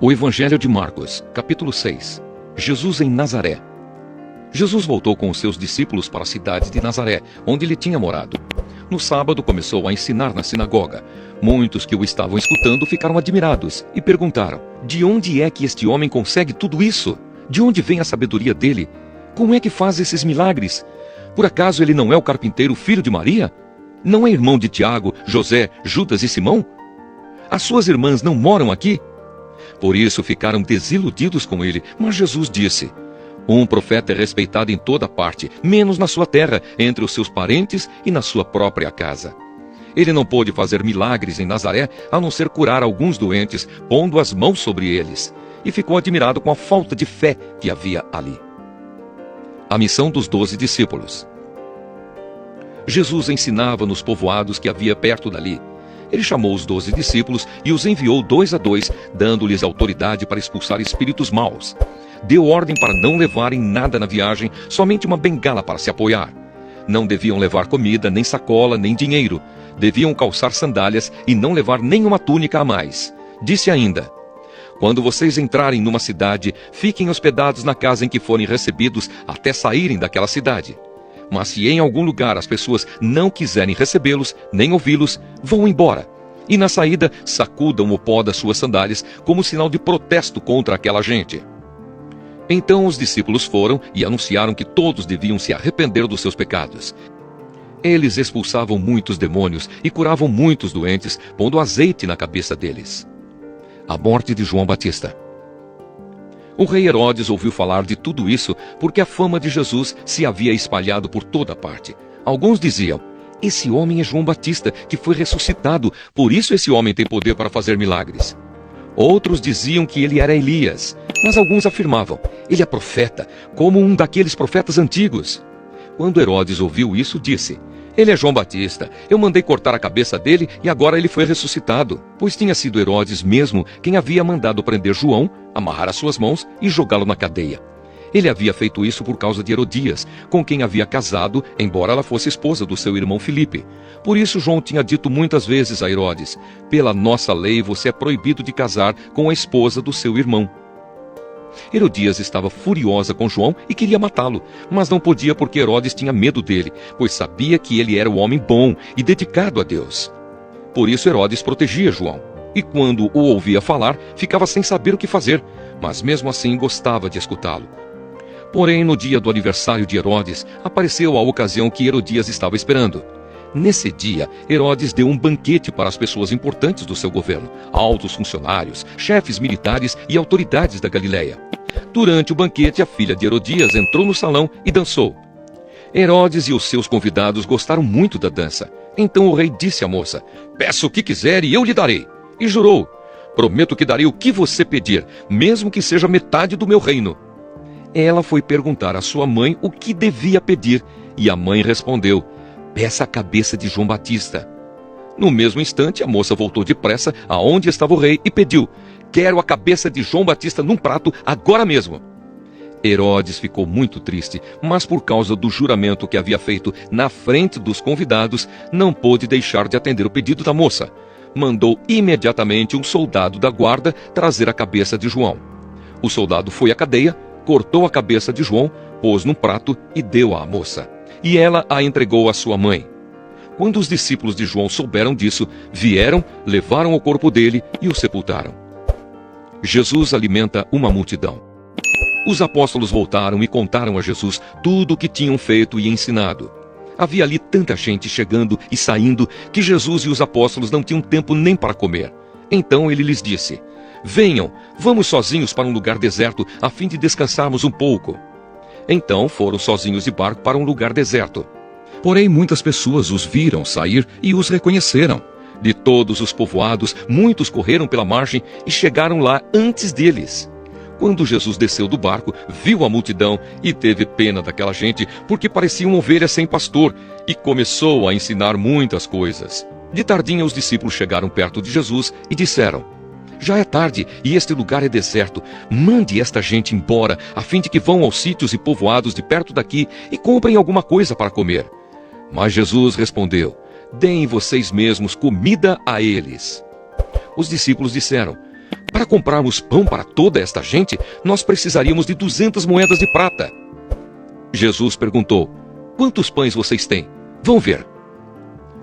O Evangelho de Marcos, capítulo 6. Jesus em Nazaré. Jesus voltou com os seus discípulos para a cidade de Nazaré, onde ele tinha morado. No sábado começou a ensinar na sinagoga. Muitos que o estavam escutando ficaram admirados e perguntaram: de onde é que este homem consegue tudo isso? De onde vem a sabedoria dele? Como é que faz esses milagres? Por acaso ele não é o carpinteiro, filho de Maria? Não é irmão de Tiago, José, Judas e Simão? As suas irmãs não moram aqui? Por isso ficaram desiludidos com ele, mas Jesus disse: um profeta é respeitado em toda parte, menos na sua terra, entre os seus parentes e na sua própria casa. Ele não pôde fazer milagres em Nazaré, a não ser curar alguns doentes, pondo as mãos sobre eles, e ficou admirado com a falta de fé que havia ali. A missão dos 12 discípulos. Jesus ensinava nos povoados que havia perto dali. Ele chamou os 12 discípulos e os enviou 2 a 2, dando-lhes autoridade para expulsar espíritos maus. Deu ordem para não levarem nada na viagem, somente uma bengala para se apoiar. Não deviam levar comida, nem sacola, nem dinheiro. Deviam calçar sandálias e não levar nenhuma túnica a mais. Disse ainda: quando vocês entrarem numa cidade, fiquem hospedados na casa em que forem recebidos até saírem daquela cidade. Mas se em algum lugar as pessoas não quiserem recebê-los, nem ouvi-los, vão embora. E na saída, sacudam o pó das suas sandálias como sinal de protesto contra aquela gente. Então os discípulos foram e anunciaram que todos deviam se arrepender dos seus pecados. Eles expulsavam muitos demônios e curavam muitos doentes, pondo azeite na cabeça deles. A morte de João Batista. O rei Herodes ouviu falar de tudo isso porque a fama de Jesus se havia espalhado por toda parte. Alguns diziam: esse homem é João Batista, que foi ressuscitado, por isso esse homem tem poder para fazer milagres. Outros diziam que ele era Elias, mas alguns afirmavam: ele é profeta, como um daqueles profetas antigos. Quando Herodes ouviu isso, disse: ele é João Batista, eu mandei cortar a cabeça dele e agora ele foi ressuscitado. Pois tinha sido Herodes mesmo quem havia mandado prender João, amarrar as suas mãos e jogá-lo na cadeia. Ele havia feito isso por causa de Herodias, com quem havia casado, embora ela fosse esposa do seu irmão Filipe. Por isso João tinha dito muitas vezes a Herodes: pela nossa lei você é proibido de casar com a esposa do seu irmão. Herodias estava furiosa com João e queria matá-lo, mas não podia porque Herodes tinha medo dele, pois sabia que ele era um homem bom e dedicado a Deus. Por isso Herodes protegia João, e quando o ouvia falar, ficava sem saber o que fazer, mas mesmo assim gostava de escutá-lo. Porém, no dia do aniversário de Herodes, apareceu a ocasião que Herodias estava esperando. Nesse dia, Herodes deu um banquete para as pessoas importantes do seu governo, altos funcionários, chefes militares e autoridades da Galileia. Durante o banquete, a filha de Herodias entrou no salão e dançou. Herodes e os seus convidados gostaram muito da dança. Então o rei disse à moça: peça o que quiser e eu lhe darei. E jurou: prometo que darei o que você pedir, mesmo que seja metade do meu reino. Ela foi perguntar à sua mãe o que devia pedir, e a mãe respondeu: peça a cabeça de João Batista. No mesmo instante, a moça voltou depressa aonde estava o rei e pediu: quero a cabeça de João Batista num prato agora mesmo. Herodes ficou muito triste, mas por causa do juramento que havia feito na frente dos convidados, não pôde deixar de atender o pedido da moça. Mandou imediatamente um soldado da guarda trazer a cabeça de João. O soldado foi à cadeia, cortou a cabeça de João, pôs num prato e deu à moça. E ela a entregou à sua mãe. Quando os discípulos de João souberam disso, vieram, levaram o corpo dele e o sepultaram. Jesus alimenta uma multidão. Os apóstolos voltaram e contaram a Jesus tudo o que tinham feito e ensinado. Havia ali tanta gente chegando e saindo que Jesus e os apóstolos não tinham tempo nem para comer. Então ele lhes disse: venham, vamos sozinhos para um lugar deserto, a fim de descansarmos um pouco. Então foram sozinhos de barco para um lugar deserto. Porém, muitas pessoas os viram sair e os reconheceram. De todos os povoados, muitos correram pela margem e chegaram lá antes deles. Quando Jesus desceu do barco, viu a multidão e teve pena daquela gente, porque pareciam ovelhas sem pastor, e começou a ensinar muitas coisas. De tardinha, os discípulos chegaram perto de Jesus e disseram: já é tarde e este lugar é deserto. Mande esta gente embora, a fim de que vão aos sítios e povoados de perto daqui e comprem alguma coisa para comer. Mas Jesus respondeu: deem vocês mesmos comida a eles. Os discípulos disseram: para comprarmos pão para toda esta gente, nós precisaríamos de 200 moedas de prata. Jesus perguntou: quantos pães vocês têm? Vão ver.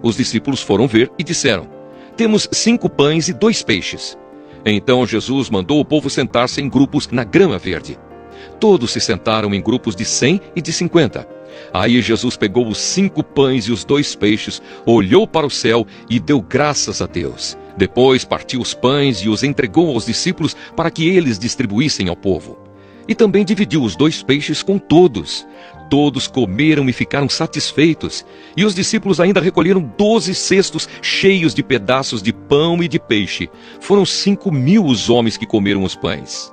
Os discípulos foram ver e disseram: temos 5 pães e 2 peixes. Então Jesus mandou o povo sentar-se em grupos na grama verde. Todos se sentaram em grupos de 100 e de 50. Aí Jesus pegou os 5 pães e os 2 peixes, olhou para o céu e deu graças a Deus. Depois partiu os pães e os entregou aos discípulos para que eles distribuíssem ao povo. E também dividiu os 2 peixes com todos. Todos comeram e ficaram satisfeitos. E os discípulos ainda recolheram 12 cestos cheios de pedaços de pão e de peixe. Foram 5.000 os homens que comeram os pães.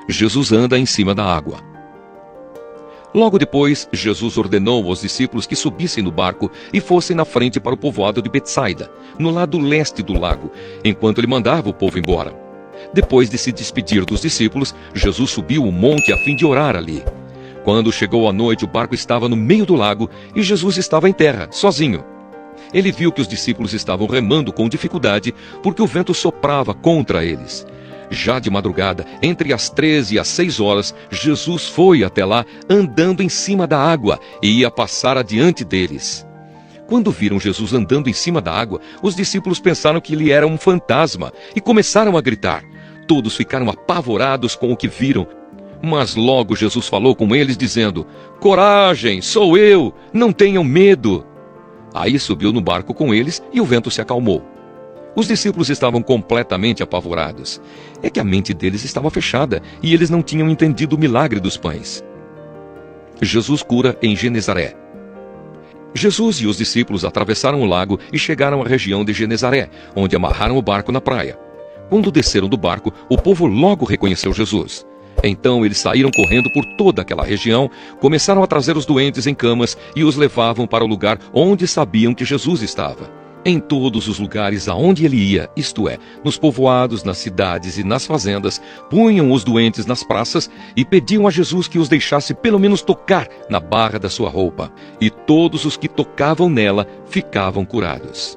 Jesus anda em cima da água. Logo depois, Jesus ordenou aos discípulos que subissem no barco e fossem na frente para o povoado de Betsaida, no lado leste do lago, enquanto ele mandava o povo embora. Depois de se despedir dos discípulos, Jesus subiu o monte a fim de orar ali. Quando chegou a noite, o barco estava no meio do lago e Jesus estava em terra, sozinho. Ele viu que os discípulos estavam remando com dificuldade porque o vento soprava contra eles. Já de madrugada, entre as 13 e as 6 horas, Jesus foi até lá, andando em cima da água, e ia passar adiante deles. Quando viram Jesus andando em cima da água, os discípulos pensaram que ele era um fantasma, e começaram a gritar. Todos ficaram apavorados com o que viram. Mas logo Jesus falou com eles, dizendo: coragem, sou eu, não tenham medo. Aí subiu no barco com eles, e o vento se acalmou. Os discípulos estavam completamente apavorados. É que a mente deles estava fechada e eles não tinham entendido o milagre dos pães. Jesus cura em Genezaré. Jesus e os discípulos atravessaram o lago e chegaram à região de Genezaré, onde amarraram o barco na praia. Quando desceram do barco, o povo logo reconheceu Jesus. Então eles saíram correndo por toda aquela região, começaram a trazer os doentes em camas e os levavam para o lugar onde sabiam que Jesus estava. Em todos os lugares aonde ele ia, isto é, nos povoados, nas cidades e nas fazendas, punham os doentes nas praças e pediam a Jesus que os deixasse pelo menos tocar na barra da sua roupa. E todos os que tocavam nela ficavam curados.